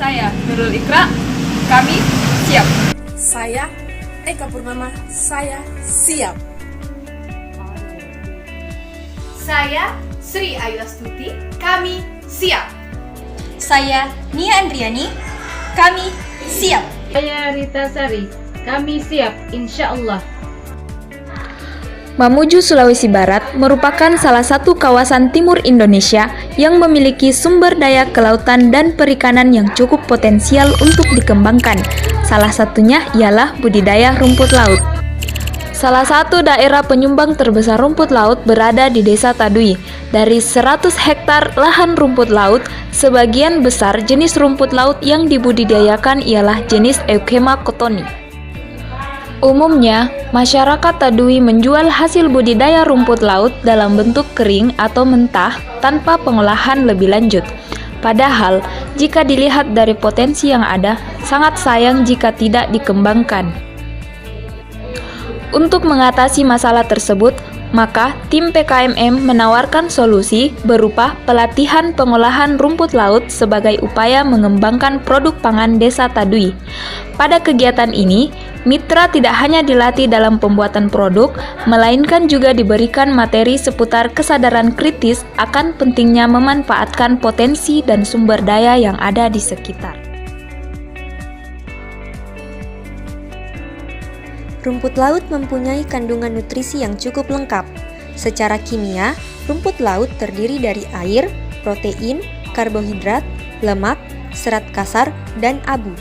Saya Nurul Ikra, kami siap. Saya Eka Purnama, saya siap. Saya Sri Ayu Astuti, kami siap. Saya Nia Andriani, kami siap. Saya Rita Sari, kami siap, insya Allah. Mamuju Sulawesi Barat merupakan salah satu kawasan timur Indonesia yang memiliki sumber daya kelautan dan perikanan yang cukup potensial untuk dikembangkan. Salah satunya ialah budidaya rumput laut. Salah satu daerah penyumbang terbesar rumput laut berada di Desa Tadui. Dari 100 hektar lahan rumput laut, sebagian besar jenis rumput laut yang dibudidayakan ialah jenis Euchema cottoni. Umumnya, masyarakat Tadui menjual hasil budidaya rumput laut dalam bentuk kering atau mentah tanpa pengolahan lebih lanjut. Padahal, jika dilihat dari potensi yang ada, sangat sayang jika tidak dikembangkan. Untuk mengatasi masalah tersebut, maka tim PKMM menawarkan solusi berupa pelatihan pengolahan rumput laut sebagai upaya mengembangkan produk pangan Desa Tadui. Pada kegiatan ini, mitra tidak hanya dilatih dalam pembuatan produk, melainkan juga diberikan materi seputar kesadaran kritis akan pentingnya memanfaatkan potensi dan sumber daya yang ada di sekitar. Rumput laut mempunyai kandungan nutrisi yang cukup lengkap. Secara kimia, rumput laut terdiri dari air, protein, karbohidrat, lemak, serat kasar, dan abu.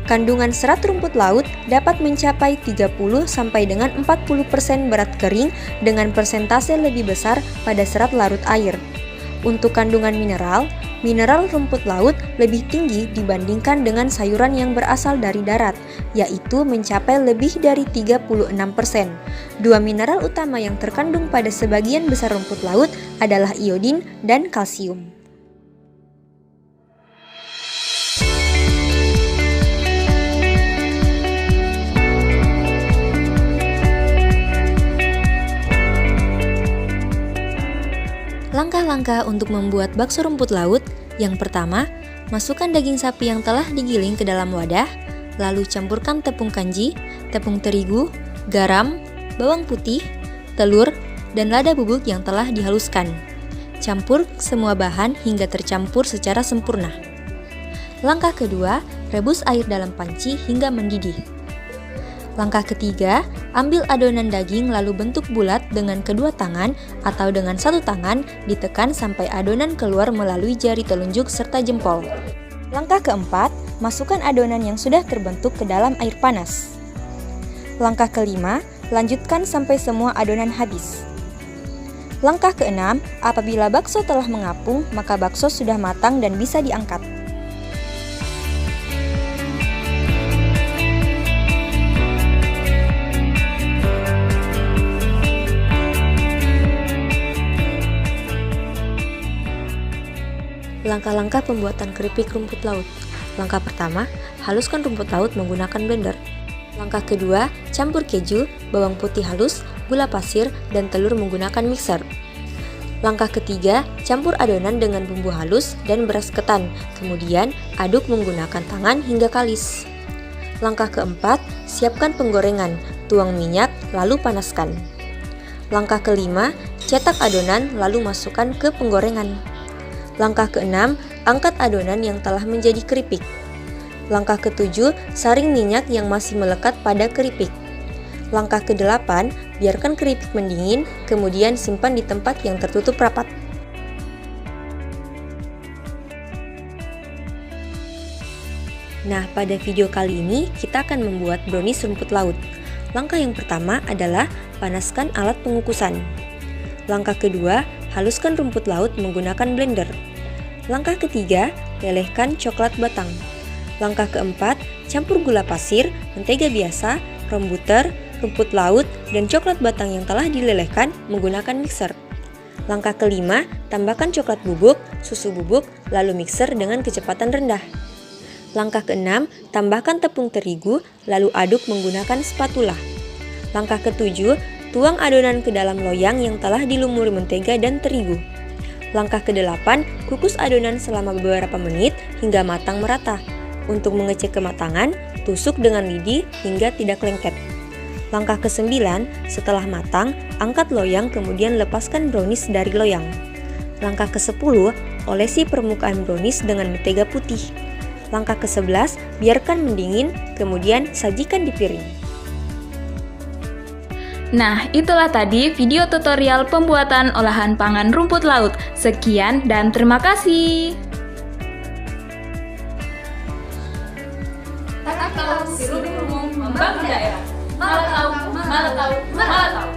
Kandungan serat rumput laut dapat mencapai 30 sampai dengan 40% berat kering dengan persentase lebih besar pada serat larut air. Untuk kandungan mineral rumput laut lebih tinggi dibandingkan dengan sayuran yang berasal dari darat, yaitu mencapai lebih dari 36%. Dua mineral utama yang terkandung pada sebagian besar rumput laut adalah iodin dan kalsium. Langkah-langkah untuk membuat bakso rumput laut. Yang pertama, masukkan daging sapi yang telah digiling ke dalam wadah, lalu campurkan tepung kanji, tepung terigu, garam, bawang putih, telur, dan lada bubuk yang telah dihaluskan. Campur semua bahan hingga tercampur secara sempurna. Langkah kedua, rebus air dalam panci hingga mendidih. Langkah ketiga, ambil adonan daging lalu bentuk bulat dengan kedua tangan atau dengan satu tangan ditekan sampai adonan keluar melalui jari telunjuk serta jempol. Langkah keempat, masukkan adonan yang sudah terbentuk ke dalam air panas. Langkah kelima, lanjutkan sampai semua adonan habis. Langkah keenam, apabila bakso telah mengapung, maka bakso sudah matang dan bisa diangkat. Langkah-langkah pembuatan keripik rumput laut. Langkah pertama, haluskan rumput laut menggunakan blender. Langkah kedua, campur keju, bawang putih halus, gula pasir, dan telur menggunakan mixer. Langkah ketiga, campur adonan dengan bumbu halus dan beras ketan, kemudian aduk menggunakan tangan hingga kalis. Langkah keempat, siapkan penggorengan, tuang minyak, lalu panaskan. Langkah kelima, cetak adonan lalu masukkan ke penggorengan. Langkah keenam, angkat adonan yang telah menjadi keripik. Langkah ketujuh, saring minyak yang masih melekat pada keripik. Langkah kedelapan, biarkan keripik mendingin, kemudian simpan di tempat yang tertutup rapat. Nah, pada video kali ini kita akan membuat brownies rumput laut. Langkah yang pertama adalah panaskan alat pengukusan. Langkah kedua, haluskan rumput laut menggunakan blender. Langkah ketiga, lelehkan coklat batang. Langkah keempat, campur gula pasir, mentega biasa, rum butter, rumput laut, dan coklat batang yang telah dilelehkan menggunakan mixer. Langkah kelima, tambahkan coklat bubuk, susu bubuk, lalu mixer dengan kecepatan rendah. Langkah keenam, tambahkan tepung terigu, lalu aduk menggunakan spatula. Langkah ketujuh, tuang adonan ke dalam loyang yang telah dilumuri mentega dan terigu. Langkah ke-8, kukus adonan selama beberapa menit hingga matang merata. Untuk mengecek kematangan, tusuk dengan lidi hingga tidak lengket. Langkah ke-9, setelah matang, angkat loyang kemudian lepaskan brownies dari loyang. Langkah ke-10, olesi permukaan brownies dengan mentega putih. Langkah ke-11, biarkan mendingin, kemudian sajikan di piring. Nah, itulah tadi video tutorial pembuatan olahan pangan rumput laut. Sekian dan terima kasih. Tak tahu, sirup umum membangun daerah. Malah tahu, malah tahu, malah tahu.